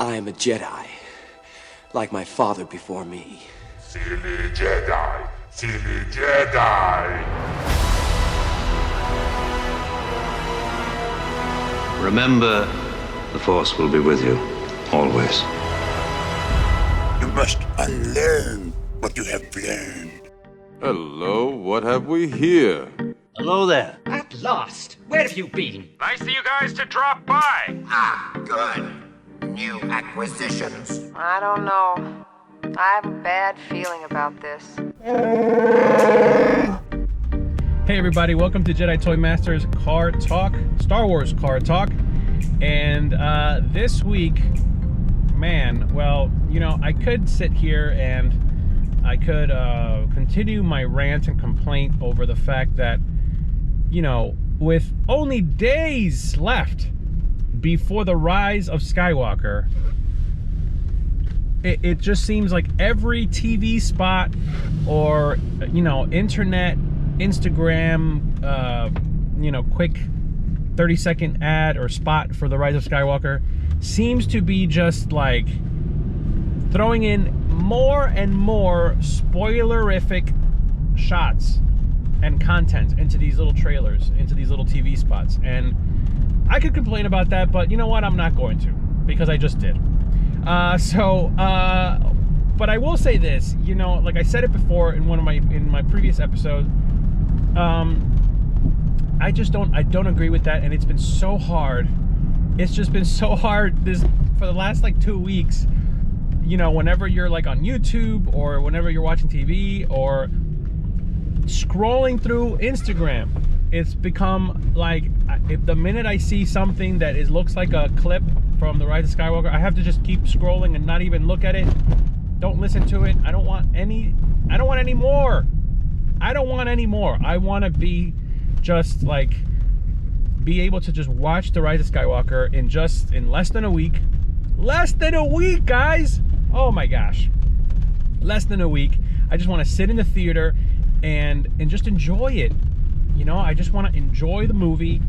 I am a Jedi, like my father before me. Silly Jedi! Silly Jedi! Remember, the Force will be with you, always. You must unlearn what you have learned. Hello, what have we here? Hello there. At last! Where have you been? Nice of you guys to drop by. Ah, good. New acquisitions. I don't know. I have a bad feeling about this. Hey everybody, welcome to Jedi Toy Masters Car Talk, Star Wars Car Talk. And this week, man, well, you know, I could sit here and I could continue my rant and complaint over the fact that, you know, with only days left before the rise of Skywalker, it just seems like every TV spot or, you know, internet, Instagram, you know, quick 30-second ad or spot for the rise of Skywalker seems to be just like throwing in more and more spoilerific shots and content into these little trailers, into these little TV spots. And I could complain about that, but you know what? I'm not going to, because I just did. But I will say this, you know, like I said it before in my previous episodes, I don't agree with that, and it's been so hard. It's just been so hard for the last like 2 weeks. You know, whenever you're like on YouTube or whenever you're watching TV or scrolling through Instagram, it's become like, if the minute I see something that looks like a clip from The Rise of Skywalker, I have to just keep scrolling and not even look at it. Don't listen to it. I don't want any more. I want to be just like, be able to just watch The Rise of Skywalker in less than a week. Less than a week, guys. Oh my gosh. Less than a week. I just want to sit in the theater and just enjoy it. You know, I just want to enjoy the movie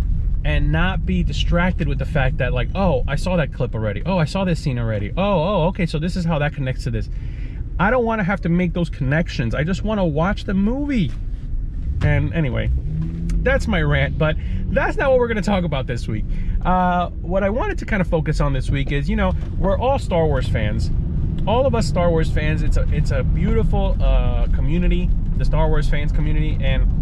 and not be distracted with the fact that, like, oh, I saw that clip already. Oh, I saw this scene already. Oh, okay, so this is how that connects to this. I don't want to have to make those connections. I just want to watch the movie. And anyway, that's my rant, but that's not what we're going to talk about this week. What I wanted to kind of focus on this week is, you know, we're all Star Wars fans. All of us Star Wars fans. It's a beautiful community, the Star Wars fans community, and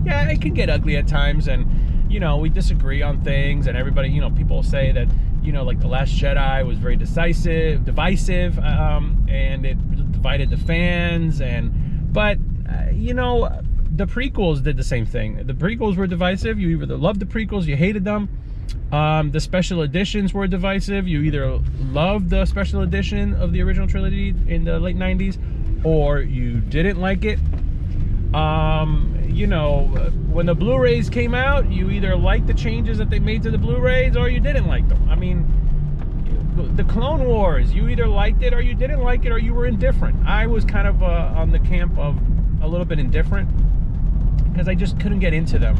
yeah, it can get ugly at times, and you know, we disagree on things, and everybody, you know, people say that, you know, like The Last Jedi was very divisive, and it divided the fans, but you know, the prequels did the same thing. The prequels were divisive. You either loved the prequels, you hated them. The special editions were divisive. You either loved the special edition of the original trilogy in the late 90s, or you didn't like it. You know, when the Blu-rays came out, you either liked the changes that they made to the Blu-rays or you didn't like them. I mean, the Clone Wars, you either liked it or you didn't like it, or you were indifferent. I was kind of on the camp of a little bit indifferent because I just couldn't get into them.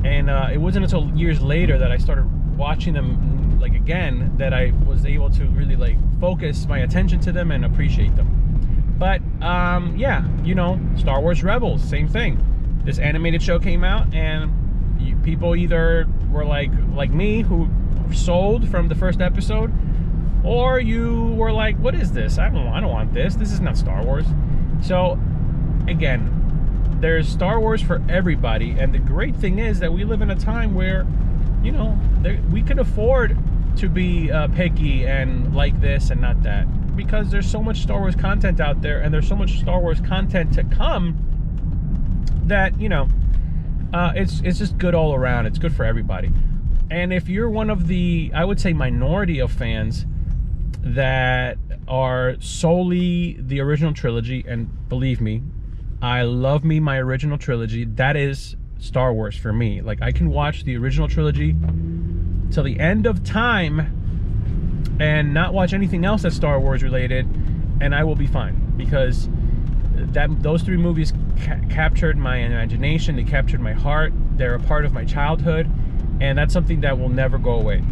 And it wasn't until years later that I started watching them like again that I was able to really like focus my attention to them and appreciate them. But yeah, you know, Star Wars Rebels, same thing. This animated show came out, and people either were like me, who were sold from the first episode, or you were like, what is this? I don't want this. This is not Star Wars. So again, there's Star Wars for everybody, and the great thing is that we live in a time where, you know, we can afford to be picky and like this and not that, because there's so much Star Wars content out there, and there's so much Star Wars content to come that, you know, it's just good all around. It's good for everybody. And if you're one of the, I would say, minority of fans that are solely the original trilogy, and believe me, I love me my original trilogy, that is Star Wars for me. Like, I can watch the original trilogy till the end of time and not watch anything else that's Star Wars related, and I will be fine, because those three movies captured my imagination, they captured my heart, they're a part of my childhood, and that's something that will never go away.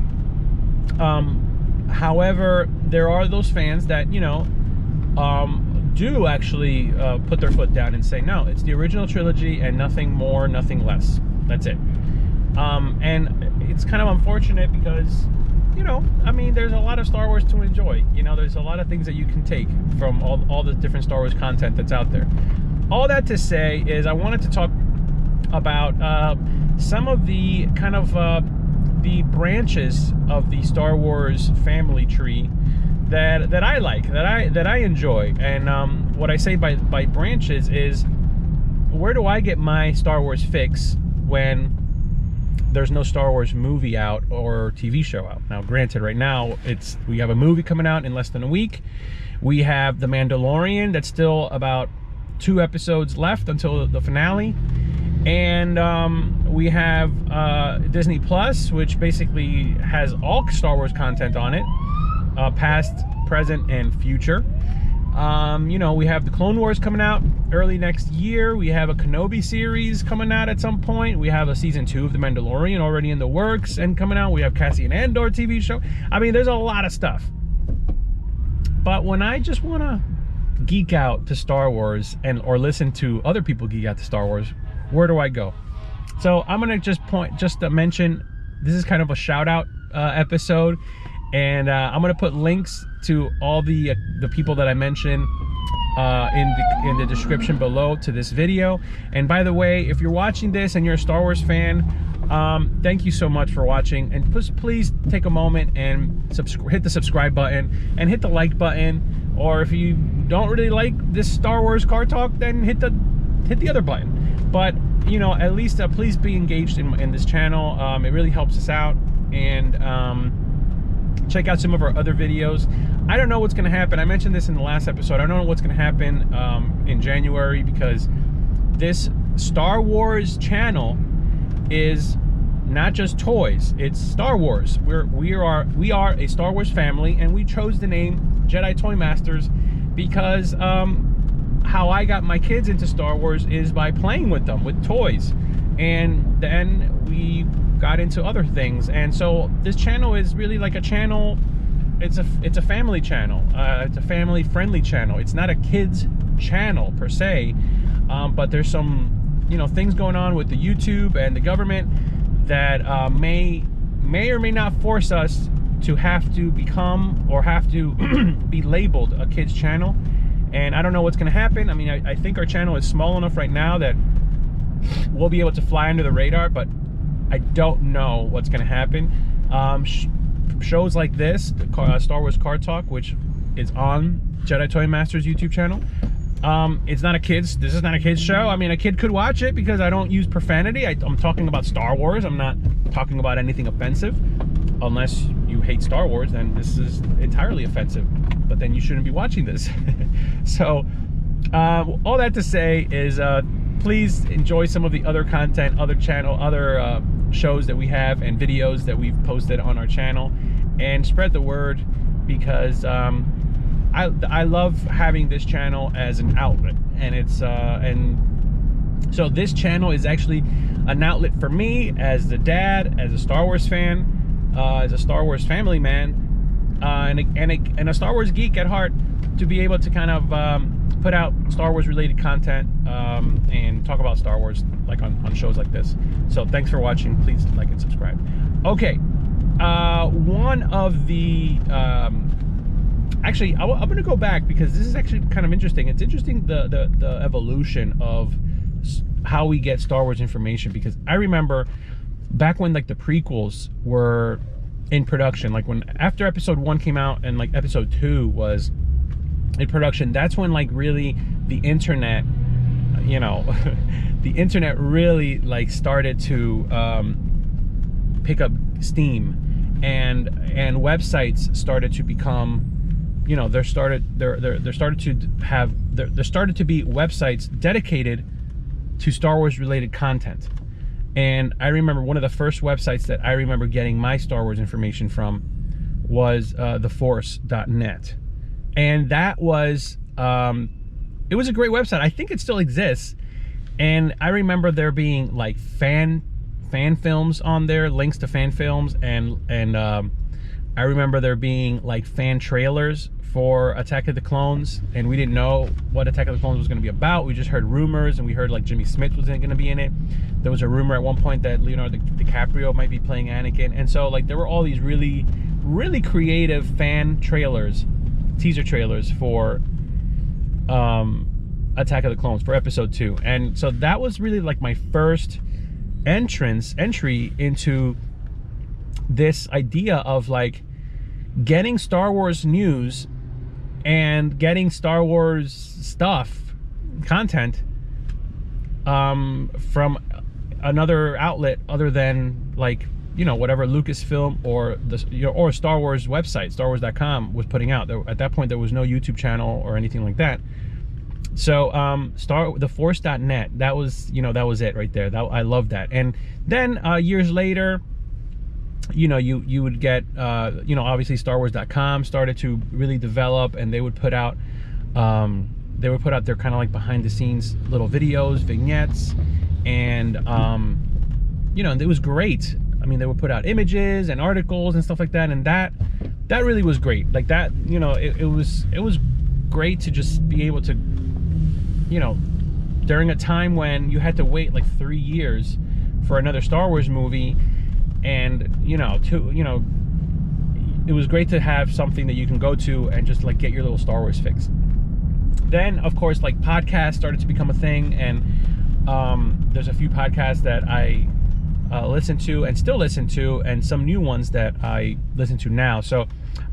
However, there are those fans that, you know, do actually put their foot down and say, no, it's the original trilogy and nothing more, nothing less. That's it. And it's kind of unfortunate because, you know, I mean, there's a lot of Star Wars to enjoy. You know, there's a lot of things that you can take from all the different Star Wars content that's out there. All that to say is I wanted to talk about some of the kind of the branches of the Star Wars family tree that I like, that I enjoy. And what I say by branches is, where do I get my Star Wars fix when there's no Star Wars movie out or TV show out? Now, granted, right now we have a movie coming out in less than a week. We have The Mandalorian that's still about 2 episodes left until the finale. And we have Disney Plus, which basically has all Star Wars content on it, past, present, and future. You know, we have the Clone Wars coming out early next year. We have a Kenobi series coming out at some point. We have a season 2 of The Mandalorian already in the works and coming out. We have Cassian Andor TV show. I mean, there's a lot of stuff. But when I just want to geek out to Star Wars or listen to other people geek out to Star Wars, where do I go? So I'm gonna just mention, this is kind of a shout out episode, and I'm gonna put links to all the people that I mentioned in the description below to this video. And by the way, if you're watching this and you're a Star Wars fan, thank you so much for watching, and please take a moment and hit the subscribe button and hit the like button. Or if you don't really like this Star Wars car talk, then hit the other button. But, you know, at least please be engaged in this channel. It really helps us out. And check out some of our other videos. I don't know what's going to happen. I mentioned this in the last episode. I don't know what's going to happen in January, because this Star Wars channel is not just toys. It's Star Wars. We are a Star Wars family, and we chose the name Jedi Toy Masters because how I got my kids into Star Wars is by playing with them, with toys. And then we got into other things. And so this channel is really like a channel. It's a family channel. It's a family friendly channel. It's not a kids channel per se, but there's some, you know, things going on with the YouTube and the government that may or may not force us to have to become or have to be labeled a kids channel. And I don't know what's going to happen. I mean, I think our channel is small enough right now that we'll be able to fly under the radar, but I don't know what's going to happen. Shows like this, Star Wars Car Talk, which is on Jedi Toy Masters YouTube channel, this is not a kids show. I mean, a kid could watch it because I don't use profanity. I'm talking about Star Wars. I'm not talking about anything offensive. Unless you hate Star Wars, then this is entirely offensive, but then you shouldn't be watching this. So all that to say is please enjoy some of the other content, other shows that we have and videos that we've posted on our channel, and spread the word, because I love having this channel as an outlet. And it's and so this channel is actually an outlet for me as the dad, as a Star Wars fan, as a Star Wars family man, and a Star Wars geek at heart, to be able to kind of put out Star Wars related content and talk about Star Wars like on shows like this. So thanks for watching. Please like and subscribe. Okay, one of the actually I'm gonna go back, because this is actually kind of interesting. It's interesting the evolution of how we get Star Wars information, because I remember back when like the prequels were in production, like when after episode 1 came out and like episode 2 was in production, that's when like really the internet, you know, the internet really like started to pick up steam, and websites started to become, you know, there started to be websites dedicated to Star Wars related content. And I remember one of the first websites that I remember getting my Star Wars information from was theforce.net. And that was, it was a great website. I think it still exists. And I remember there being like fan films on there, links to fan films, and I remember there being like fan trailers for Attack of the Clones, and we didn't know what Attack of the Clones was going to be about. We just heard rumors, and we heard like Jimmy Smith was going to be in it. There was a rumor at one point that Leonardo DiCaprio might be playing Anakin, and so like there were all these really, really creative fan trailers, teaser trailers for Attack of the Clones for episode 2. And so that was really like my first entry into this idea of like getting Star Wars news and getting Star Wars content from another outlet other than like, you know, whatever Lucasfilm or or Star Wars website, StarWars.com was putting out. At that point, there was no YouTube channel or anything like that. So theforce.net, that was, you know, that was it right there. I love that. And then years later, you know, you would get, you know, obviously StarWars.com started to really develop, and they would put out their kind of like behind the scenes little videos, vignettes, and you know, it was great. I mean, they would put out images and articles and stuff like that, and that really was great. Like that, you know, it was great to just be able to, you know, during a time when you had to wait like 3 years for another Star Wars movie, and you know, it was great to have something that you can go to and just like get your little Star Wars fix. Then, of course, like podcasts started to become a thing, and there's a few podcasts that I listen to and still listen to, and some new ones that I listen to now. So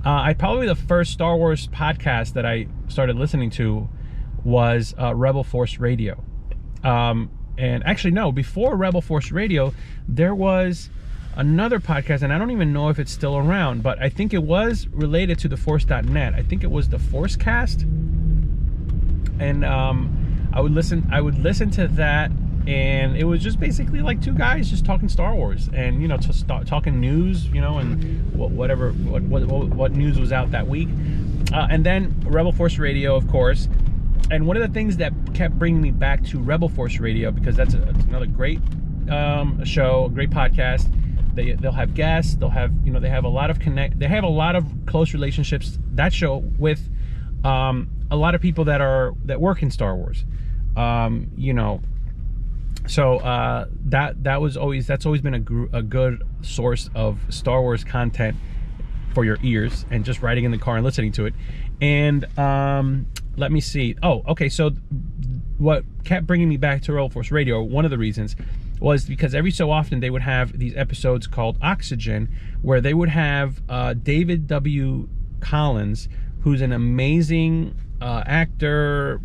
I probably the first Star Wars podcast that I started listening to was Rebel Force Radio. And actually, no, before Rebel Force Radio, there was another podcast, and I don't even know if it's still around, but I think it was related to theforce.net. I think it was the Forcecast, and I would listen to that, and it was just basically like two guys just talking Star Wars, and you know, talking news, you know, and what news was out that week, and then Rebel Force Radio, of course. And one of the things that kept bringing me back to Rebel Force Radio, because that's another great show, a great podcast. They'll have guests. They'll have, you know, they have a lot of close relationships, that show, with a lot of people that work in Star Wars. You know, so that's always been a good source of Star Wars content for your ears, and just riding in the car and listening to it. And let me see. Oh, okay. So what kept bringing me back to Rebel Force Radio, one of the reasons, was because every so often they would have these episodes called Oxygen, where they would have David W. Collins, who's an amazing actor,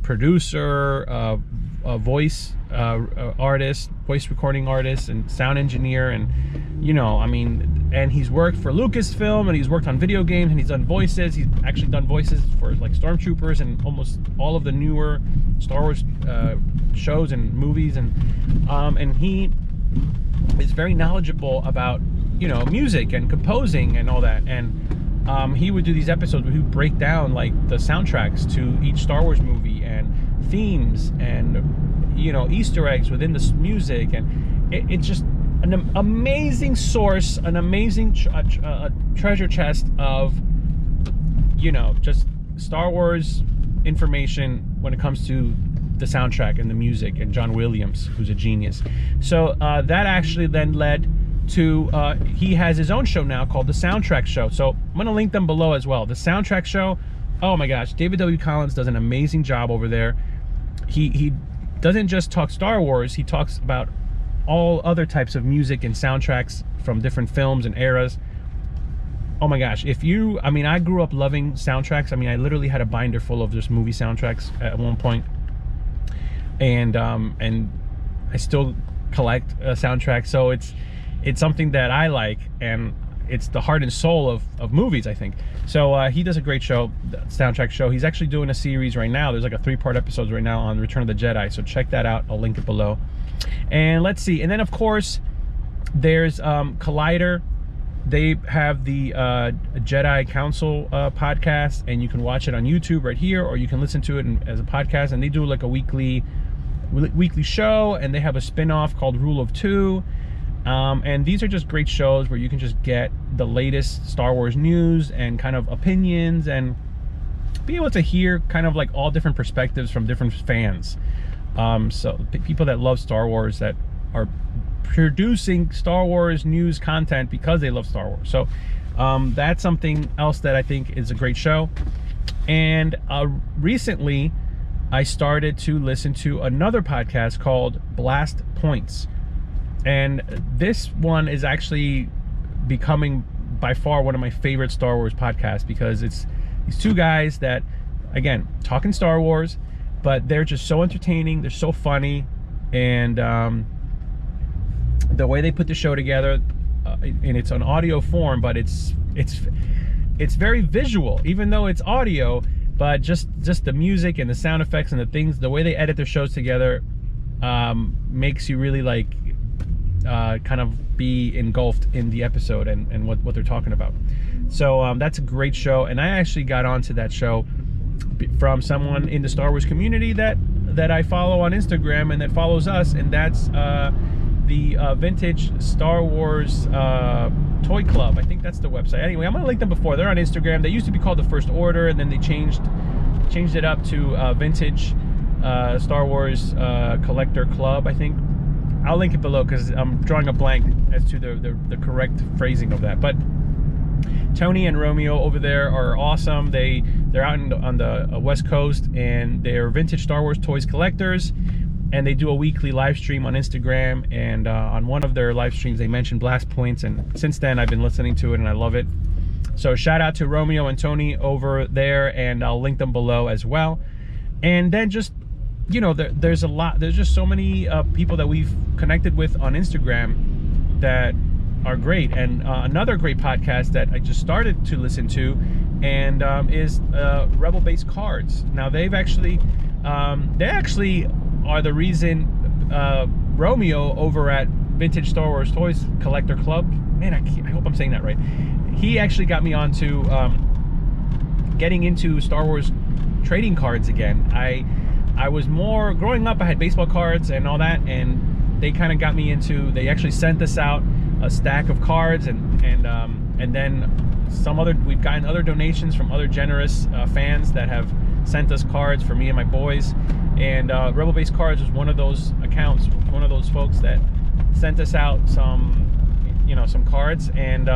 producer, voice artist, voice recording artist, and sound engineer, and you know, I mean, and he's worked for Lucasfilm, and he's worked on video games, and he's done voices. He's actually done voices for like Stormtroopers and almost all of the newer Star Wars shows and movies, and he is very knowledgeable about, you know, music and composing and all that. And he would do these episodes where he would break down like the soundtracks to each Star Wars movie, and themes, and you know, Easter eggs within the music, and it's just an amazing source, an amazing treasure chest of, you know, just Star Wars information when it comes to the soundtrack and the music, and John Williams, who's a genius. So that actually then led to he has his own show now called The Soundtrack Show. So I'm gonna link them below as well. The Soundtrack Show, oh my gosh, David W. Collins does an amazing job over there. He doesn't just talk Star Wars, he talks about all other types of music and soundtracks from different films and eras. Oh my gosh, I mean, I grew up loving soundtracks. I mean, I literally had a binder full of just movie soundtracks at one point, and I still collect soundtracks. So it's something that I like, and it's the heart and soul of movies, I think. So he does a great show, the Soundtrack Show. He's actually doing a series right now. There's like a 3-part episode right now on Return of the Jedi, so check that out. I'll link it below. And let's see, and then of course there's Collider. They have the Jedi Council podcast, and you can watch it on YouTube right here, or you can listen to it as a podcast. And they do like a weekly show, and they have a spin-off called Rule of Two. And these are just great shows where you can just get the latest Star Wars news and kind of opinions and be able to hear kind of like all different perspectives from different fans. So people that love Star Wars, that are producing Star Wars news content because they love Star Wars. So that's something else that I think is a great show. And recently I started to listen to another podcast called Blast Points. And this one is actually becoming by far one of my favorite Star Wars podcasts, because it's these two guys that, again, talking Star Wars, but they're just so entertaining, they're so funny, and the way they put the show together, and it's an audio form, but it's very visual, even though it's audio. But just the music and the sound effects and the things, the way they edit their shows together, makes you really like kind of be engulfed in the episode and what they're talking about. So that's a great show, and I actually got onto that show from someone in the Star Wars community that I follow on Instagram and that follows us, and that's the Vintage Star Wars Toy Club. I think that's the website. Anyway, I'm gonna link them before. They're on Instagram. They used to be called the First Order, and then they changed it up to Vintage Star Wars Collector Club, I think. I'll link it below because I'm drawing a blank as to the correct phrasing of that. But Tony and Romeo over there are awesome. They're out on the West Coast, and they're vintage Star Wars toys collectors, and they do a weekly live stream on Instagram. And on one of their live streams they mentioned Blast Points, and since then I've been listening to it and I love it. So shout out to Romeo and Tony over there, and I'll link them below as well. And then just, you know, there's just so many people that we've connected with on Instagram that are great. And another great podcast that I just started to listen to and is Rebel Base Cards. Now they actually are the reason Romeo over at Vintage Star Wars Toys Collector Club, man, I hope I'm saying that right, he actually got me onto getting into Star Wars trading cards again. I was more, growing up I had baseball cards and all that, and they kind of got me into, they actually sent us out a stack of cards, and then we've gotten other donations from other generous fans that have sent us cards for me and my boys. And Rebel Base Cards was one of those accounts, one of those folks that sent us out some cards, and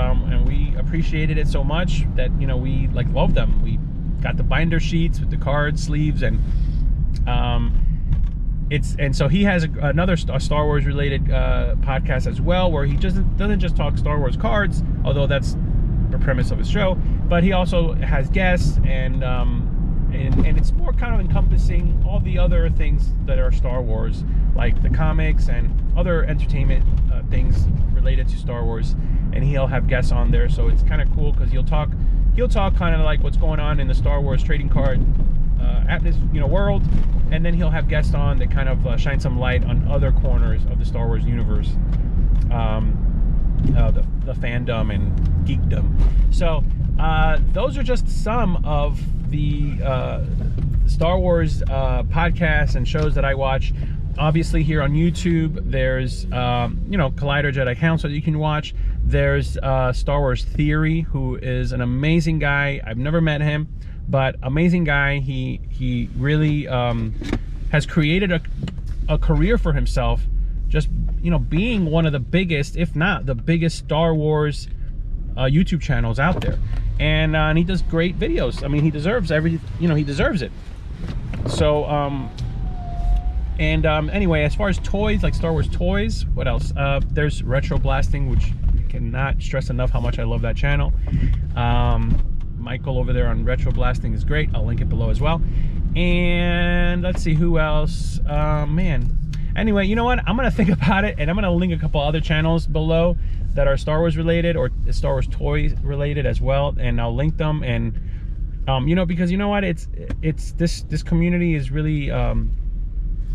we appreciated it so much that, you know, we like love them. We got the binder sheets with the card sleeves, and so he has another Star Wars related podcast as well, where he doesn't just talk Star Wars cards, although that's the premise of his show, but he also has guests, and it's more kind of encompassing all the other things that are Star Wars, like the comics and other entertainment things related to Star Wars, and he'll have guests on there. So it's kind of cool because he'll talk kind of like what's going on in the Star Wars trading card world, and then he'll have guests on that kind of shine some light on other corners of the Star Wars universe, the fandom and geekdom. So those are just some of the Star Wars podcasts and shows that I watch. Obviously here on YouTube there's Collider Jedi Council that you can watch. There's Star Wars Theory, who is an amazing guy. I've never met him, but amazing guy. He really has created a career for himself, just being one of the biggest, if not the biggest, Star Wars YouTube channels out there, and he does great videos. I mean, he deserves he deserves it. So anyway, as far as toys, like Star Wars toys, what else? There's Retro Blasting, which I cannot stress enough how much I love that channel. Michael over there on Retro Blasting is great. I'll link it below as well. And let's see who else. Man. Anyway, you know what? I'm gonna think about it, and I'm gonna link a couple other channels below that are Star Wars related or Star Wars toys related as well, and I'll link them. And because you know what? It's this community is really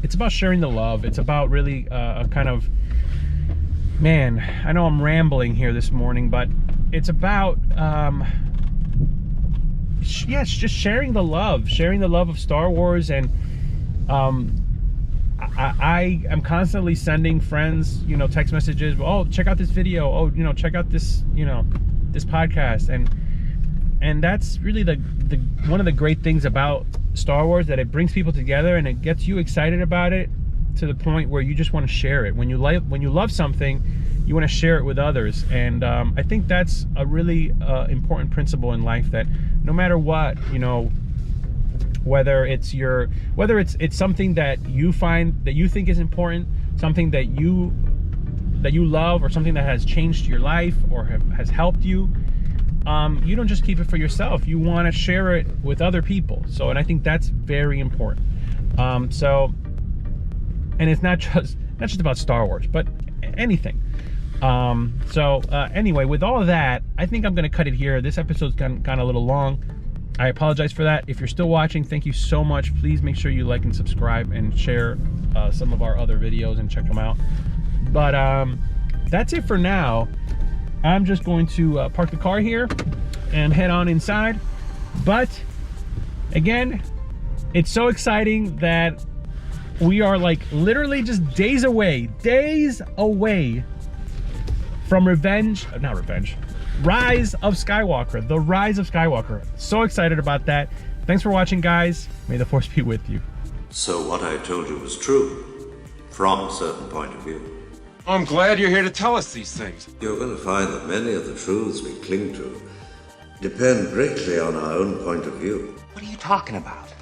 it's about sharing the love. It's about really a kind of, man, I know I'm rambling here this morning, but it's about yes, just sharing the love of Star Wars. And I am constantly sending friends, you know, text messages. Oh, check out this video. Oh, you know, check out this, you know, this podcast. And that's really the one of the great things about Star Wars, that it brings people together and it gets you excited about it to the point where you just want to share it. When you love something, you want to share it with others. And I think that's a really important principle in life, that no matter what, you know, whether it's something that you find, that you think is important, something that you love, or something that has changed your life or has helped you, you don't just keep it for yourself. You want to share it with other people. So, and I think that's very important. So, and it's not just about Star Wars, but anything. Anyway, with all of that, I think I'm going to cut it here. This episode's gone a little long. I apologize for that. If you're still watching, thank you so much. Please make sure you like and subscribe and share some of our other videos and check them out. But that's it for now. I'm just going to park the car here and head on inside. But again, it's so exciting that we are like literally just days away from Rise of Skywalker, the Rise of Skywalker. So excited about that. Thanks for watching, guys. May the Force be with you. So what I told you was true, from a certain point of view. I'm glad you're here to tell us these things. You're going to find that many of the truths we cling to depend greatly on our own point of view. What are you talking about?